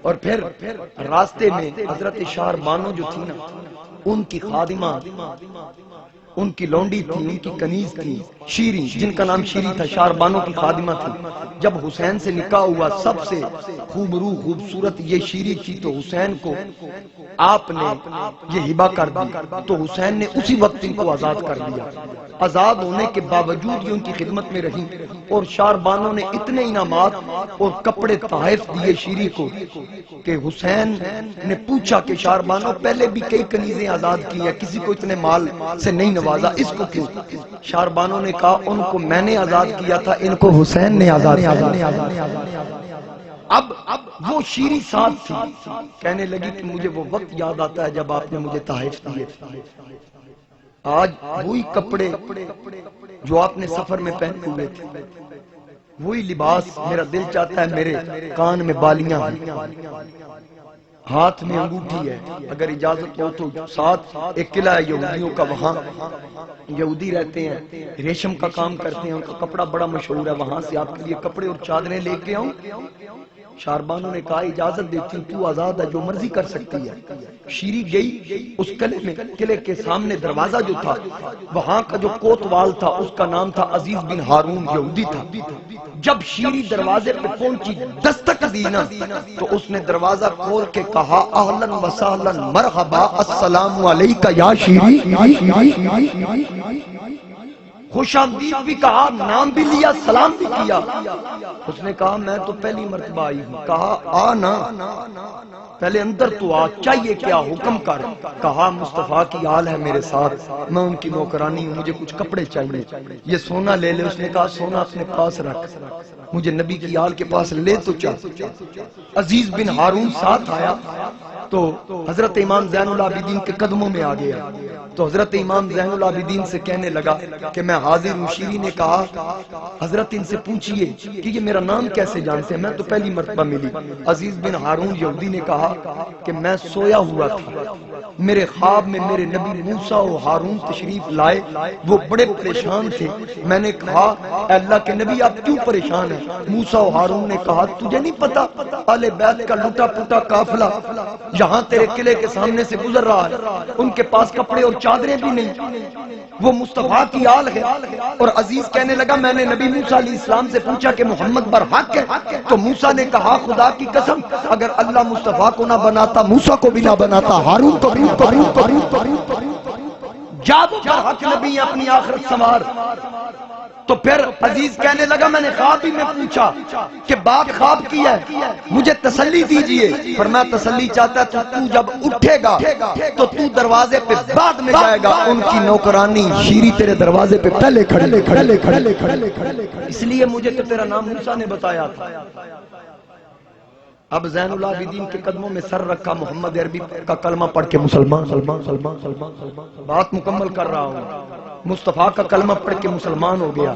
اور پھر راستے میں حضرت شار بانو جو تھی نا، ان کی خادمہ، ان کی لونڈی تھی، ان کی کنیز تھی شیری، جن کا نام شیری تھا، شار بانو کی خادمہ تھی۔ جب حسین سے نکاح ہوا، سب سے خوبرو خوبصورت یہ شیری تھی، تو حسین کو آپ نے یہ ہبہ کر دی، تو حسین نے اسی وقت ان کو آزاد کر دیا۔ آزاد ہونے کے باوجود یہ ان کی خدمت میں رہی، اور شار بانو نے اتنے انعامات اور کپڑے تحائف دیے شیری کو کہ حسین نے پوچھا کہ شار بانو پہلے بھی کئی کنیزیں آزاد کی ہیں، کسی کو اتنے مال سے نہیں نوازا، اس کو کیوں؟ شار بانو نے کہا ان کو میں نے آزاد کیا تھا، ان کو حسین نے آزاد کیا۔ اب وہ شیری ساتھ تھی، کہنے لگی کہ مجھے وہ وقت یاد آتا ہے جب آپ نے مجھے تحائف دیے تھے۔ آج وہی کپڑے جو آپ نے سفر میں پہنے ہوئے تھے، وہی لباس میرا دل چاہتا ہے، میرے کان میں بالیاں ہیں، ہاتھ میں انگوٹھی ہے، اگر اجازت ہو تو ساتھ ایک قلعہ ہے یہودیوں کا، وہاں یہودی رہتے ہیں، ریشم کا کام کرتے ہیں، ان کا کپڑا بڑا مشہور ہے، وہاں سے آپ کے لیے کپڑے اور چادریں لے کے آؤں؟ شار بانو نے کہا اجازت دیتی ہوں، تو آزاد ہے، جو مرضی کر سکتی ہے۔ شیری گئی اس قلعے میں، قلعے کے سامنے دروازہ جو تھا، وہاں کا جو کوتوال تھا اس کا نام تھا عزیز بن ہارون، یہودی تھا۔ جب شیری دروازے پہ پہنچی، دستک دی نا، تو اس نے دروازہ کھول کے کہا اہلاً وسہلاً مرحبا السلام علیکہ یا شیری، خوش آمدید بھی کہا، نام بھی لیا، سلام بھی کیا۔ اس نے کہا میں تو پہلی مرتبہ آئی ہوں۔ کہا آنا، پہلے اندر تو آ، چاہیے کیا، حکم کر۔ کہا مصطفیٰ کی آل ہے میرے ساتھ، میں ان کی نوکرانی ہوں، مجھے کچھ کپڑے چاہیے، یہ سونا لے لے۔ اس نے کہا سونا اپنے پاس رکھ، مجھے نبی کی آل کے پاس لے تو چاہ۔ عزیز بن ہارون ساتھ آیا تو حضرت امام زین العابدین کے قدموں میں آ گیا، تو حضرت امام زین العابدین سے کہنے لگا کہ میں حاضر ہوں۔ شیری نے کہا حضرت ان سے پوچھئے کہ یہ میرا نام کیسے جانتے ہیں، میں تو پہلی مرتبہ ملی۔ عزیز بن ہارون یہودی نے کہا کہ میں سویا ہوا تھا، میرے خواب میں میرے نبی موسیٰ و ہارون تشریف لائے، وہ بڑے پریشان تھے۔ میں نے کہا اے اللہ کے نبی آپ کیوں پریشان ہیں؟ موسیٰ و ہارون نے کہا تجھے نہیں پتا اہل بیت کا لٹا پٹا قافلہ یہاں تیرے قلعے کے سامنے سے گزر رہا ہے، ان کے پاس کپڑے اور چادریں بھی نہیں، وہ مصطفیٰ کی آل ہے۔ اور عزیز کہنے لگا میں نے نبی موسیٰ علیہ السلام سے پوچھا کہ محمد برحق ہے، تو موسیٰ نے کہا خدا کی قسم اگر اللہ مصطفیٰ کو نہ بناتا، موسیٰ کو بھی نہ بناتا، ہارون کو بھی نہ بناتا۔ جب برحق نبی اپنی آخرت سنوار۔ تو پھر عزیز کہنے لگا میں نے خواب ہی میں پوچھا کہ بات خواب کی ہے، مجھے تسلی دیجئے۔ فرمایا تسلی چاہتا ہے تو جب اٹھے گا تو تو دروازے پہ بعد میں جائے گا، ان کی نوکرانی شیری تیرے دروازے پہ پہلے کھڑے، اس لیے مجھے تو تیرا نام موسیٰ نے بتایا تھا۔ اب زین العابدین کے قدموں میں سر رکھا، محمد عربی کا کلمہ پڑھ کے مسلمان، بات مکمل کر رہا ہوں، مصطفیٰ کا کلمہ پڑھ کے مسلمان ہو گیا۔